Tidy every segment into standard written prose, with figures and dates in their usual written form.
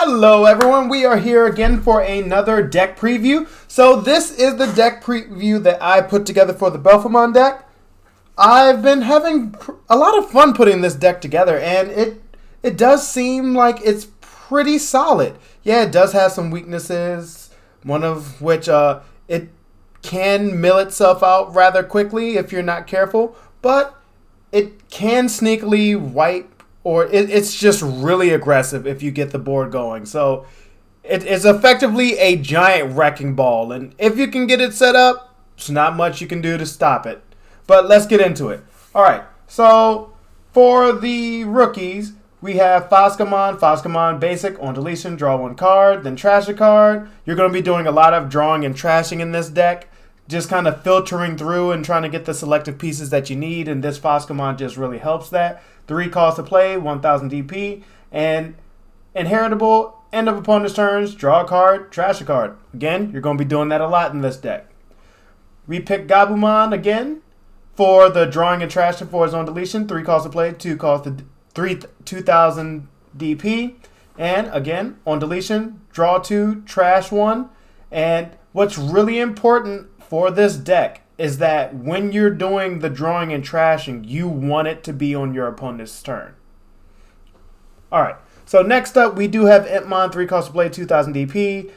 Hello everyone, we are here again for another deck preview. So this is the deck preview that I put together for the Belphemon deck. I've been having a lot of fun putting this deck together, and it does seem like it's pretty solid. Yeah, it does have some weaknesses, one of which it can mill itself out rather quickly if you're not careful, but it can sneakily wipe, or it's just really aggressive if you get the board going. So it's effectively a giant wrecking ball, and if you can get it set up, there's not much you can do to stop it. But let's get into it. All right, so for the rookies, we have Belphemon basic, on deletion, draw one card, then trash a card. You're going to be doing a lot of drawing and trashing in this deck, just kind of filtering through and trying to get the selective pieces that you need, and this Belphemon just really helps that. 3 costs to play, 1000 DP, and inheritable, end of opponent's turns, draw a card, trash a card. Again, you're going to be doing that a lot in this deck. We pick Belphemon again for the drawing and trashing for his own deletion. 3 costs to play, 2 costs to 2000 DP, and again, on deletion, draw 2, trash 1. And what's really important for this deck is that when you're doing the drawing and trashing, you want it to be on your opponent's turn. Alright, so next up we do have Belphemon, 3 costs to play, 2000 DP.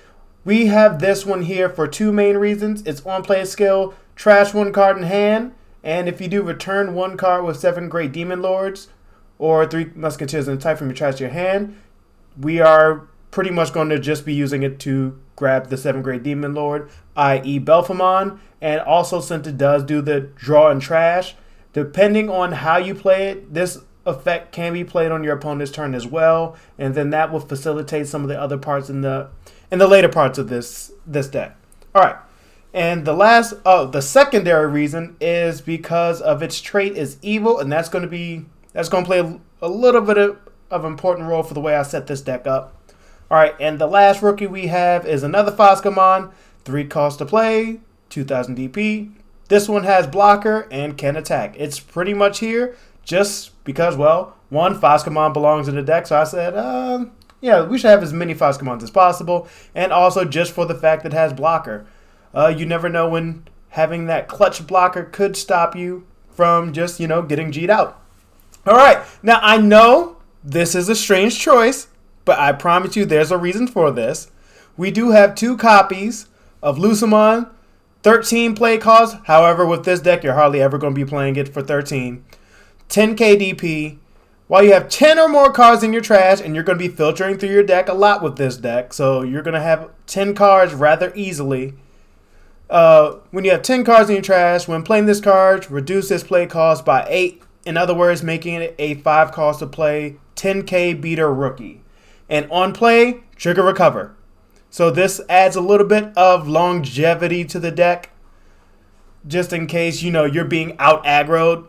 We have this one here for 2 main reasons. It's on play skill, trash 1 card in hand, and if you do, return 1 card with 7 Great Demon Lords or 3 Musketeers in type from your trash to your hand. We are pretty much going to just be using it to grab the 7 Great Demon Lord, i.e. Belphemon, and also since it does do the draw and trash, depending on how you play it, this effect can be played on your opponent's turn as well, and then that will facilitate some of the other parts in the later parts of this deck. All right, and the secondary reason is because of its trait is evil, and that's going to play a little bit of important role for the way I set this deck up. All right, and the last rookie we have is another Belphemon, 3 costs to play, 2000 DP. This one has blocker and can attack. It's pretty much here just because, well, one, Belphemon belongs in the deck, so I said, yeah, we should have as many Belphemons as possible, and also just for the fact that it has blocker. You never know when having that clutch blocker could stop you from just, getting G'd out. All right, now I know this is a strange choice, but I promise you there's a reason for this. We do have 2 copies of Belphemon, 13 play costs. However, with this deck, you're hardly ever going to be playing it for 13. 10k DP. While you have 10 or more cards in your trash, and you're going to be filtering through your deck a lot with this deck, so you're going to have 10 cards rather easily. When you have 10 cards in your trash, when playing this card, reduce this play cost by 8. In other words, making it a 5 cost to play 10k beater rookie. And on play, trigger recover. So this adds a little bit of longevity to the deck, just in case, you're being out aggroed.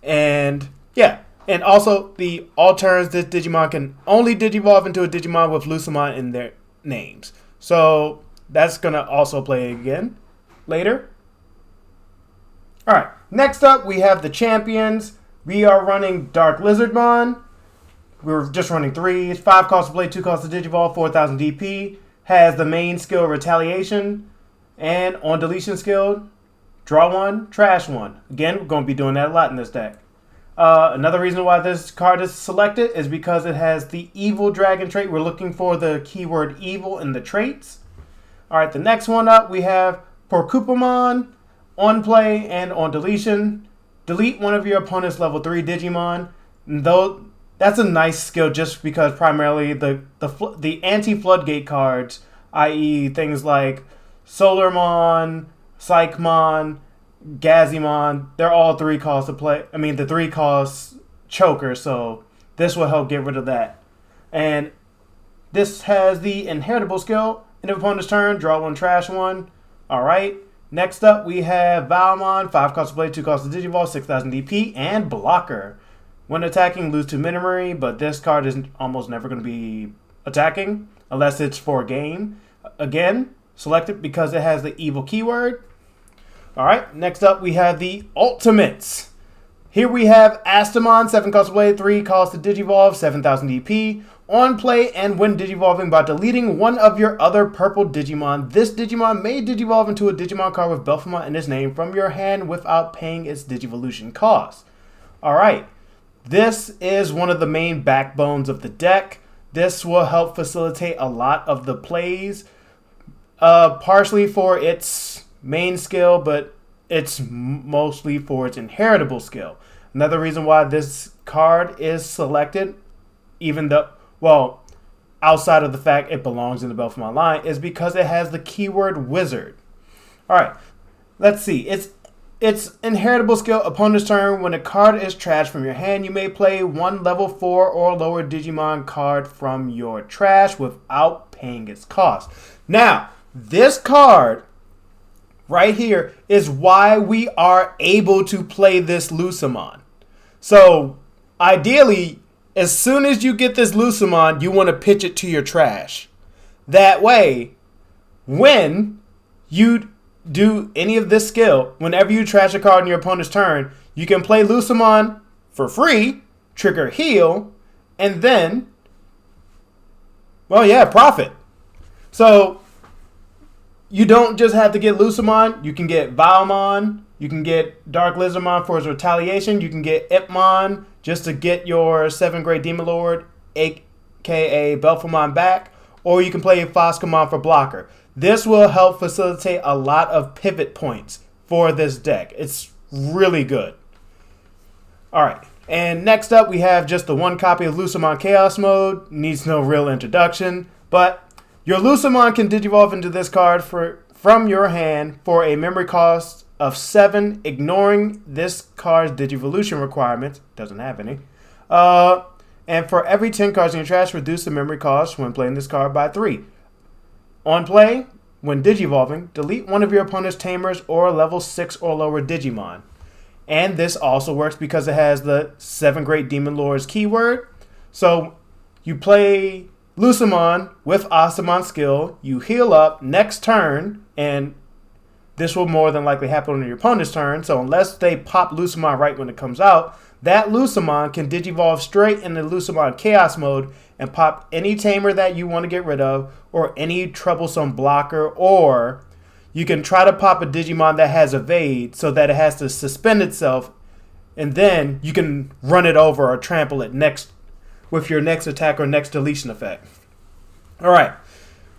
And yeah, and also the all turns, this Digimon can only Digivolve into a Digimon with Belphemon in their names. So that's going to also play again later. All right, next up we have the champions. We are running Dark Lizardmon. We're just running 3. 5 costs to play, 2 costs to Digivolve, 4000 DP. Has the main skill Retaliation. And on deletion skill, draw 1, trash 1. Again, we're going to be doing that a lot in this deck. Another reason why this card is selected is because it has the evil dragon trait. We're looking for the keyword evil in the traits. All right, the next one up, we have Belphemon. On play and on deletion, delete one of your opponent's level 3 Digimon. Though that's a nice skill just because primarily the anti-floodgate cards, i.e. things like Solarmon, Psychmon, Gazimon, they're all 3 costs to play. I mean, the 3 costs choker, so this will help get rid of that. And this has the inheritable skill. In the opponent's turn, draw 1, trash 1. All right. Next up, we have Belphemon, 5 costs to play, 2 costs to Digivolve, 6000 DP, and blocker. When attacking, lose 2 memory, but this card is almost never going to be attacking unless it's for a game. Again, select it because it has the evil keyword. All right, next up, we have the ultimates. Here we have Astamon, 7 costs to play, 3 costs to Digivolve, 7000 DP. On play and when digivolving by deleting one of your other purple Digimon, this Digimon may digivolve into a Digimon card with Belphemon in its name from your hand without paying its Digivolution cost. Alright, this is one of the main backbones of the deck. This will help facilitate a lot of the plays, partially for its main skill, but it's mostly for its inheritable skill. Another reason why this card is selected, even though, well, outside of the fact it belongs in the Belphemon line, is because it has the keyword wizard. Alright, let's see. Its inheritable skill, opponent's turn, when a card is trashed from your hand, you may play one level 4 or lower Digimon card from your trash without paying its cost. Now, this card right here is why we are able to play this Lucemon. So, ideally, as soon as you get this Lucemon, you want to pitch it to your trash. That way, when you do any of this skill, whenever you trash a card in your opponent's turn, you can play Lucemon for free, trigger heal, and then, well, yeah, profit. So, you don't just have to get Lucemon, you can get Belphemon, you can get Dark Lizardmon for its retaliation, you can get Ipmon just to get your 7th grade Demon Lord, aka Belphemon, back, or you can play Foscamon for blocker. This will help facilitate a lot of pivot points for this deck. It's really good. Alright, and next up we have just the one copy of Lucemon Chaos Mode. Needs no real introduction, but your Lucemon can digivolve into this card from your hand for a memory cost of 7, ignoring this card's Digivolution requirements. Doesn't have any. And for every 10 cards in your trash, reduce the memory cost when playing this card by 3. On play, when digivolving, delete one of your opponent's tamers or level 6 or lower Digimon. And this also works because it has the 7 Great Demon Lords keyword. So you play Lucemon with Astamon skill, you heal up next turn, and this will more than likely happen on your opponent's turn. So unless they pop Lucemon right when it comes out, that Lucemon can digivolve straight into Lucemon Chaos Mode and pop any tamer that you want to get rid of, or any troublesome blocker, or you can try to pop a Digimon that has evade so that it has to suspend itself, and then you can run it over or trample it next with your next attack or next deletion effect. Alright,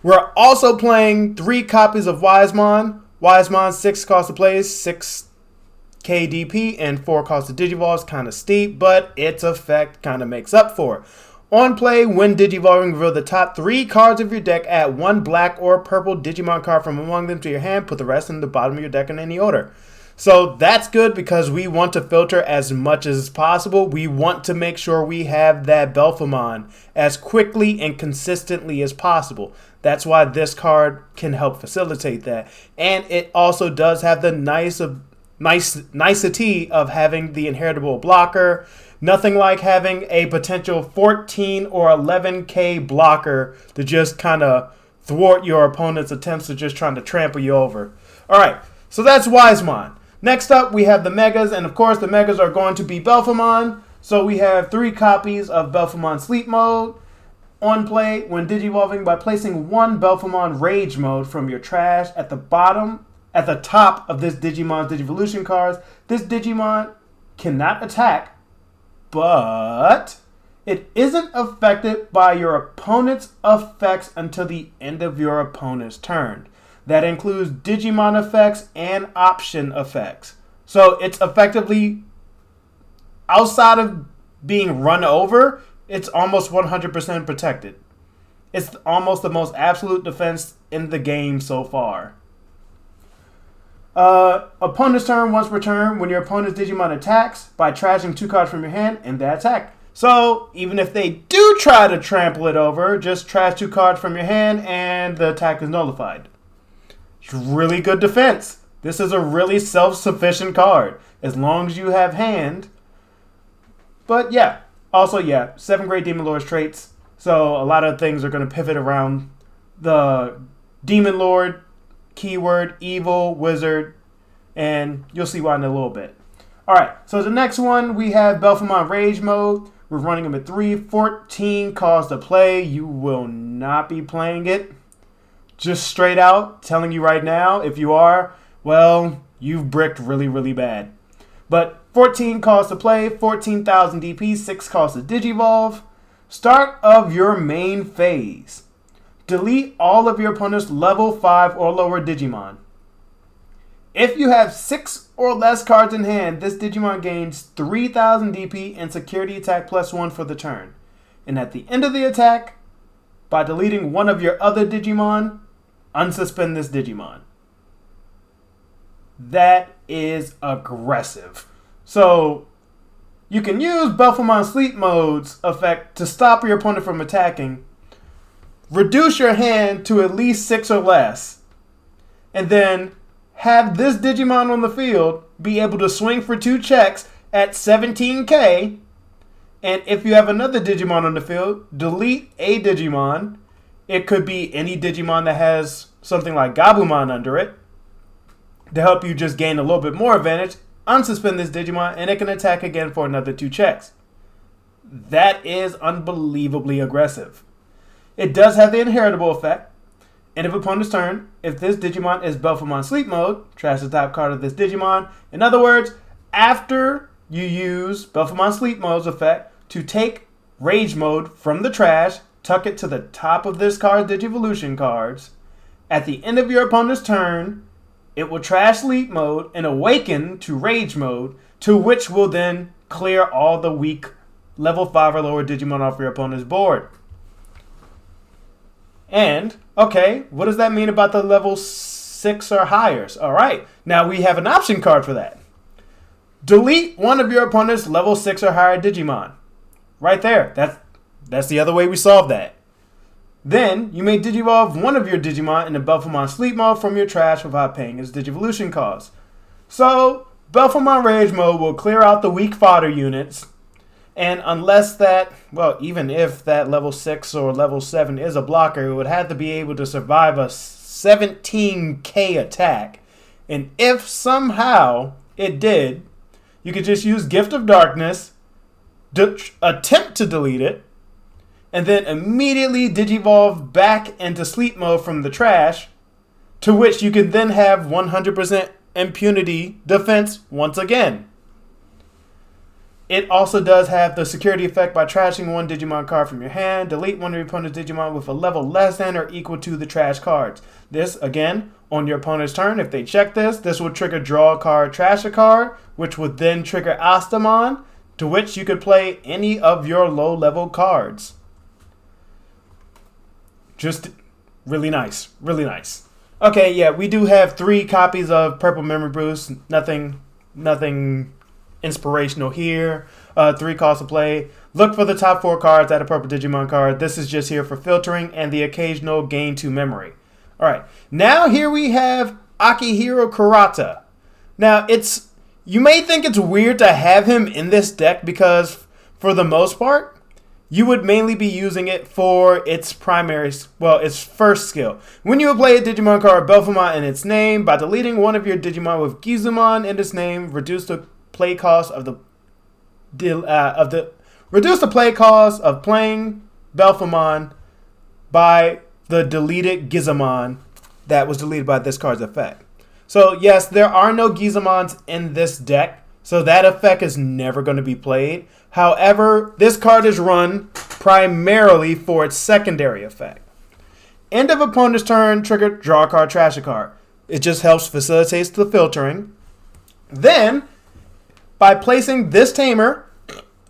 we're also playing 3 copies of Wisemon. Wisemon, 6 cost to play, 6 KDP, and 4 cost to digivolve. Is kind of steep, but its effect kind of makes up for it. On play, when digivolving, reveal the top 3 cards of your deck, add 1 black or purple Digimon card from among them to your hand, put the rest in the bottom of your deck in any order. So that's good because we want to filter as much as possible. We want to make sure we have that Belphemon as quickly and consistently as possible. That's why this card can help facilitate that. And it also does have the nicety of having the inheritable blocker. Nothing like having a potential 14 or 11k blocker to just kind of thwart your opponent's attempts to just trying to trample you over. Alright, so that's Wisemon. Next up, we have the Megas, and of course the Megas are going to be Belphemon. So we have 3 copies of Belphemon Sleep Mode. On play, when digivolving, by placing 1 Belphemon Rage Mode from your trash at the top of this Digimon's Digivolution cards. This Digimon cannot attack, but it isn't affected by your opponent's effects until the end of your opponent's turn. That includes Digimon effects and option effects. So it's effectively, outside of being run over, it's almost 100% protected. It's almost the most absolute defense in the game so far. Opponent's turn, once per turn, when your opponent's Digimon attacks by trashing 2 cards from your hand, end that attack. So even if they do try to trample it over, just trash 2 cards from your hand and the attack is nullified. It's really good defense. This is a really self-sufficient card as long as you have hand. But yeah, also yeah, 7 Great Demon Lord's traits. So a lot of things are going to pivot around the Demon Lord keyword, evil, wizard, and you'll see why in a little bit. Alright, so the next one we have Belphemon Rage Mode. We're running him at 3. 14 calls to play. You will not be playing it. Just straight out telling you right now, if you are, well, you've bricked really, really bad. But 14 calls to play, 14,000 DP, 6 calls to Digivolve. Start of your main phase. Delete all of your opponent's level 5 or lower Digimon. If you have 6 or less cards in hand, this Digimon gains 3,000 DP and security attack +1 for the turn. And at the end of the attack, by deleting one of your other Digimon, unsuspend this Digimon. That is aggressive. So you can use Belphemon Sleep Mode's effect to stop your opponent from attacking. Reduce your hand to at least 6 or less. And then have this Digimon on the field be able to swing for 2 checks at 17k. And if you have another Digimon on the field, delete a Digimon. It could be any Digimon that has something like Gabumon under it to help you just gain a little bit more advantage. Unsuspend this Digimon and it can attack again for another 2 checks. That is unbelievably aggressive. It does have the inheritable effect. End of opponent's turn. If this Digimon is Belphemon Sleep Mode, trash the top card of this Digimon. In other words, after you use Belphemon Sleep Mode's effect to take Rage Mode from the trash, tuck it to the top of this card's Digivolution cards. At the end of your opponent's turn, it will trash Sleep Mode and awaken to Rage Mode, to which will then clear all the weak level 5 or lower Digimon off your opponent's board. And, okay, what does that mean about the level 6 or higher? All right, now we have an option card for that. Delete one of your opponent's level 6 or higher Digimon. Right there. That's the other way we solve that. Then, you may Digivolve one of your Digimon into Belphemon Sleep Mode from your trash without paying its Digivolution cost. So, Belphemon Rage Mode will clear out the weak fodder units. And unless that, well, even if that level 6 or level 7 is a blocker, it would have to be able to survive a 17k attack. And if somehow it did, you could just use Gift of Darkness, attempt to delete it, and then immediately Digivolve back into Sleep Mode from the trash, to which you can then have 100% impunity defense once again. It also does have the security effect by trashing one Digimon card from your hand. Delete one of your opponent's Digimon with a level less than or equal to the trash cards. This, again, on your opponent's turn. If they check this will trigger draw a card, trash a card, which would then trigger Astamon, to which you could play any of your low-level cards. Just really nice. Really nice. Okay, yeah, we do have 3 copies of Purple Memory Boost. Nothing inspirational here. 3 calls to play. Look for the top 4 cards at a purple Digimon card. This is just here for filtering and the occasional gain to memory. Alright, now here we have Akihiro Kurata. Now, you may think it's weird to have him in this deck because, for the most part, you would mainly be using it for its its first skill. When you play a Digimon card, Belphemon in its name, by deleting one of your Digimon with Gizumon in its name, reduce the play cost of playing Belphemon by the deleted Gizumon that was deleted by this card's effect. So yes, there are no Gizumons in this deck, so that effect is never going to be played. However, this card is run primarily for its secondary effect. End of opponent's turn, trigger, draw a card, trash a card. It just helps facilitates the filtering. Then, by placing this Tamer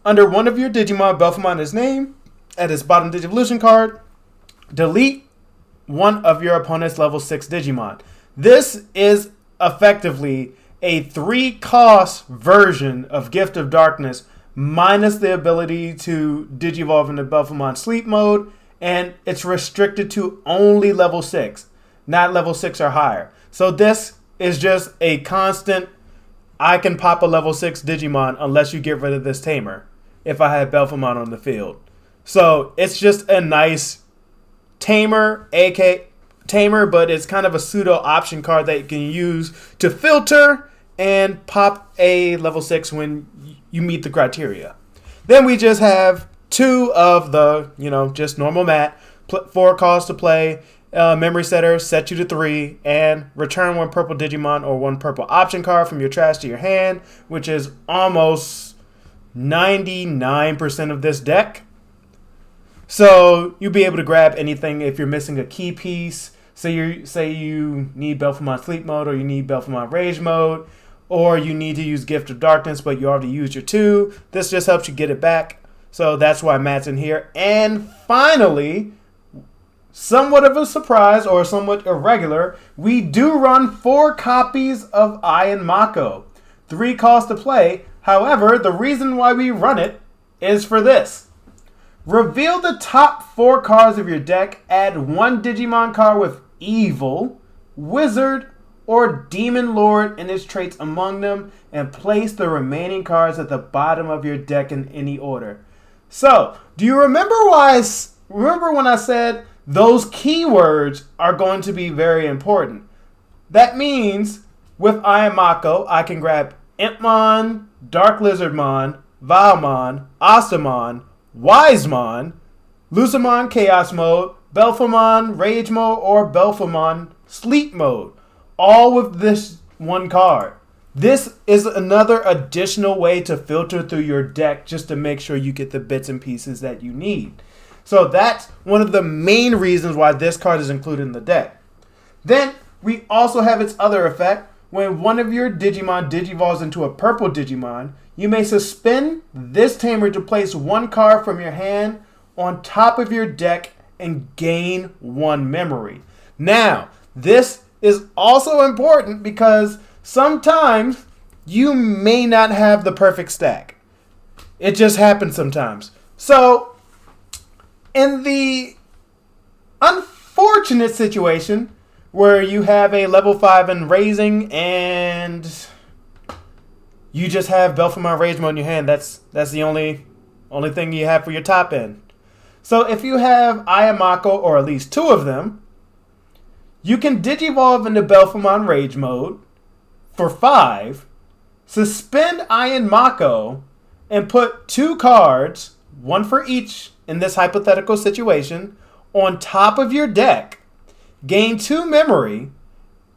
under one of your Digimon, Belphemon in its name, at its bottom Digivolution card, delete one of your opponent's level 6 Digimon. This is effectively a 3-cost version of Gift of Darkness, minus the ability to Digivolve into Belphemon Sleep Mode, and it's restricted to only level 6, not level 6 or higher. So this is just a constant, I can pop a level 6 Digimon unless you get rid of this Tamer, if I have Belphemon on the field. So it's just a nice Tamer, but it's kind of a pseudo option card that you can use to filter and pop a level 6 when you meet the criteria. Then we just have 2 of the, just normal mat, 4 calls to play, memory setter, set you to 3, and return 1 purple Digimon or 1 purple option card from your trash to your hand, which is almost 99% of this deck. So you'll be able to grab anything if you're missing a key piece. Say you need Belphemon Sleep Mode, or you need Belphemon Rage Mode, or you need to use Gift of Darkness, but you already used your 2. This just helps you get it back. So that's why Matt's in here. And finally, somewhat of a surprise or somewhat irregular, we do run 4 copies of Iron Mako. 3 costs to play. However, the reason why we run it is for this. Reveal the top 4 cards of your deck. Add 1 Digimon card with Evil, Wizard, or Demon Lord and its traits among them, and place the remaining cards at the bottom of your deck in any order. So, do you remember when I said those keywords are going to be very important? That means with Iron Mako, I can grab Impmon, Dark Lizardmon, Valmon, Astamon, Wisemon, Lucemon Chaos Mode, Belphemon Rage Mode, or Belphemon Sleep Mode. All with this 1 card. This is another additional way to filter through your deck just to make sure you get the bits and pieces that you need. So that's one of the main reasons why this card is included in the deck. Then we also have its other effect. When one of your Digimon digivolves into a purple Digimon, you may suspend this tamer to place 1 card from your hand on top of your deck and gain 1 memory. Now, this is also important because sometimes you may not have the perfect stack. It just happens sometimes. So, in the unfortunate situation where you have a level 5 in Raising and you just have Belphemon Rage Mode in your hand, that's the only thing you have for your top end. So if you have Iron Mako, or at least 2 of them, you can Digivolve into Belphemon Rage Mode for 5, suspend Iron Mako, and put 2 cards, 1 for each in this hypothetical situation, on top of your deck, gain 2 memory,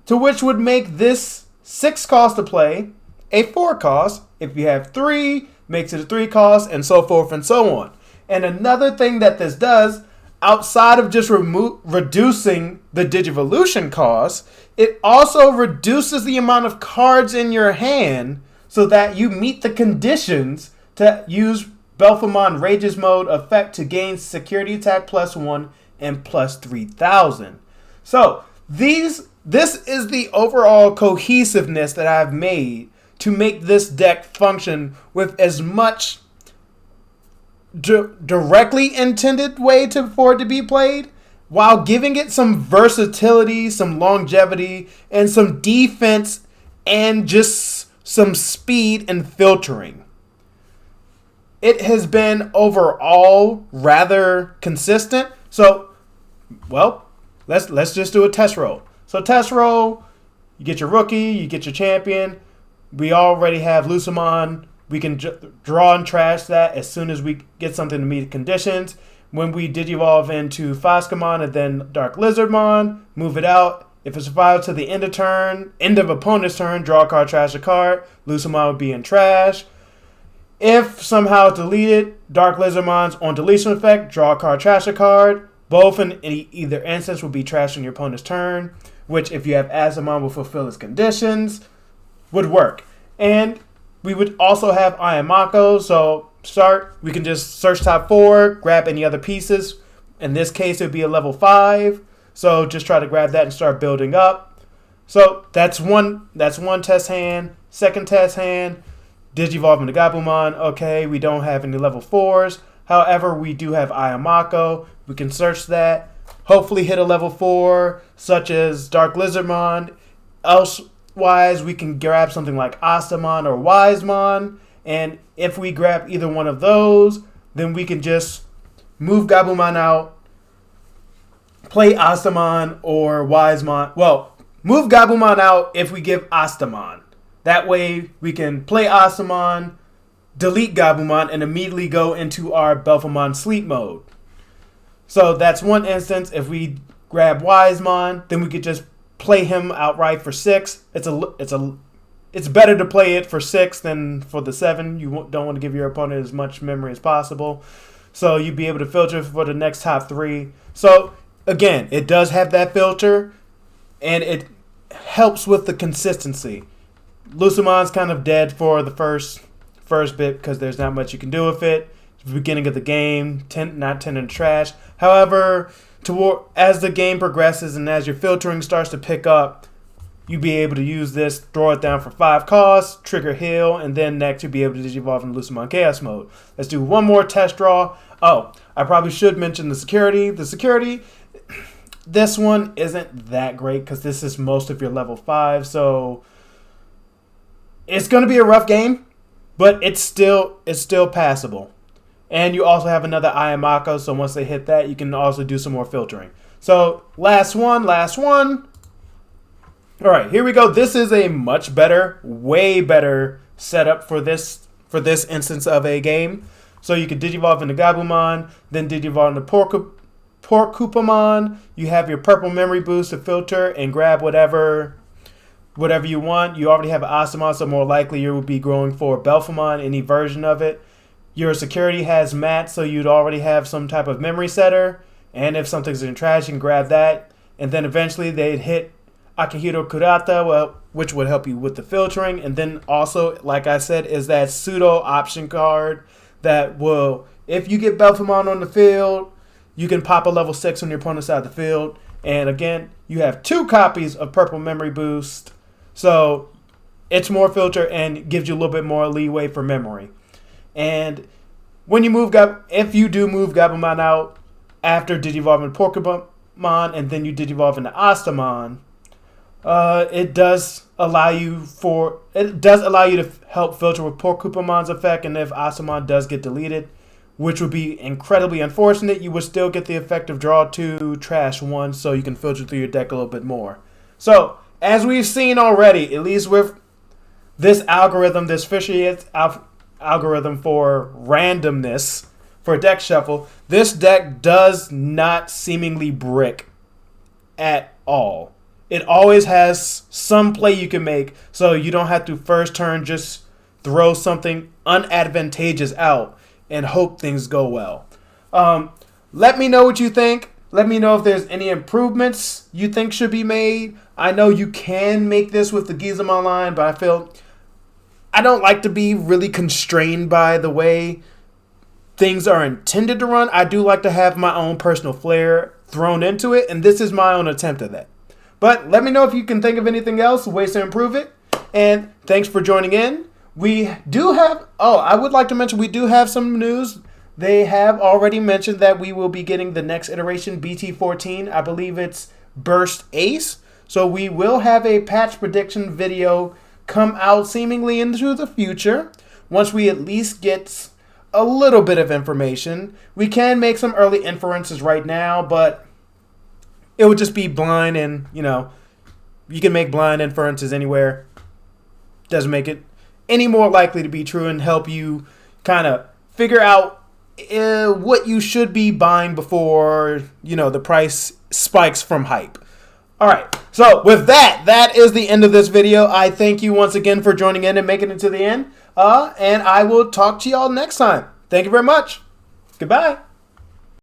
to which would make this 6 cost to play a 4 cost. If you have 3, makes it a 3 cost, and so forth and so on. And another thing that this does, outside of just reducing the Digivolution cost, it also reduces the amount of cards in your hand so that you meet the conditions to use Belphemon Rage's Mode effect to gain security attack +1 and +3000. So this is the overall cohesiveness that I've made to make this deck function with as much directly intended way for it to be played, while giving it some versatility, some longevity, and some defense, and just some speed and filtering. It has been overall rather consistent. So, well, let's just do a test roll. So test roll, you get your rookie, you get your champion. We already have Lucemon. We can draw and trash that as soon as we get something to meet conditions. When we Digivolve into Foscamon and then Dark Lizardmon, move it out. If it survives to the end of opponent's turn, draw a card, trash a card. Lucemon would be in trash. If somehow deleted, Dark Lizardmon's on deletion effect, draw a card, trash a card. Both in either instance will be trashed on your opponent's turn, which if you have Azamon will fulfill its conditions, would work. And we would also have Iron Mako, so we can just search top 4, grab any other pieces. In this case, it would be a level 5, so just try to grab that and start building up. So that's one test hand. Second test hand, Digivolve into Gabumon. Okay, we don't have any level 4s. However, we do have Iron Mako. We can search that. Hopefully hit a level 4, such as Dark Lizardmon. Elsewise, we can grab something like Astamon or Wisemon. And if we grab either one of those, then we can just move Gabumon out, play Astamon or Wisemon. Well, move Gabumon out if we give Astamon. That way we can play Astamon, delete Gabumon and immediately go into our Belphemon sleep mode. So that's one instance. If we grab Wisemon, then we could just play him outright for 6. It's better to play it for 6 than for the 7. You don't want to give your opponent as much memory as possible. So you'd be able to filter for the next top 3. So again, it does have that filter, and it helps with the consistency. Lucimon's kind of dead for the first bit because there's not much you can do with it. It's the beginning of the game, not tending to trash. However, as the game progresses and as your filtering starts to pick up, you'll be able to use this, throw it down for 5 costs, trigger heal, and then next you'll be able to Digivolve in Lucimon Chaos mode. Let's do one more test draw. Oh, I probably should mention the security. The security, this one isn't that great because this is most of your level 5, so it's going to be a rough game, but it's still passable. And you also have another Ayamako, so once they hit that, you can also do some more filtering. So, last one. All right, here we go. This is a much better, way better setup for this instance of a game. So you can Digivolve into Gabumon, then Digivolve into Porcupamon. You have your purple memory boost to filter and grab whatever you want. You already have an Astamon, so more likely you will be going for Belphemon, any version of it. Your security has Mat, so you'd already have some type of memory setter. And if something's in trash, you can grab that. And then eventually they'd hit Akihiro Kurata, which would help you with the filtering. And then also, like I said, is that pseudo option card that will, if you get Belphemon on the field, you can pop a level 6 on your opponent's side of the field. And again, you have 2 copies of Purple Memory Boost. So it's more filter and gives you a little bit more leeway for memory. And when you if you do move Gabumon out after Digivolving Porcupamon and then you Digivolve into Astamon, it does allow you to help filter with Porcupamon's effect, and if Astamon does get deleted, which would be incredibly unfortunate, you would still get the effect of draw 2, trash 1, so you can filter through your deck a little bit more. So, as we've seen already, at least with this algorithm, this Fisher-Yates algorithm for randomness for deck shuffle, this deck does not seemingly brick at all. It always has some play you can make, so you don't have to first turn just throw something unadvantageous out and hope things go well. Let me know what you think. Let me know if there's any improvements you think should be made. I know you can make this with the Gizamon line, but I feel I don't like to be really constrained by the way things are intended to run. I do like to have my own personal flair thrown into it, and this is my own attempt at that. But let me know if you can think of anything else, ways to improve it. And thanks for joining in. We do have, I would like to mention we do have some news. They have already mentioned that we will be getting the next iteration, BT-14. I believe it's Burst Ace. So we will have a patch prediction video come out seemingly into the future. Once we at least get a little bit of information. We can make some early inferences right now, but it would just be blind, and, you can make blind inferences anywhere. Doesn't make it any more likely to be true and help you kind of figure out what you should be buying before, the price spikes from hype. All right, so with that is the end of this video. I thank you once again for joining in and making it to the end. And I will talk to y'all next time. Thank you very much. Goodbye.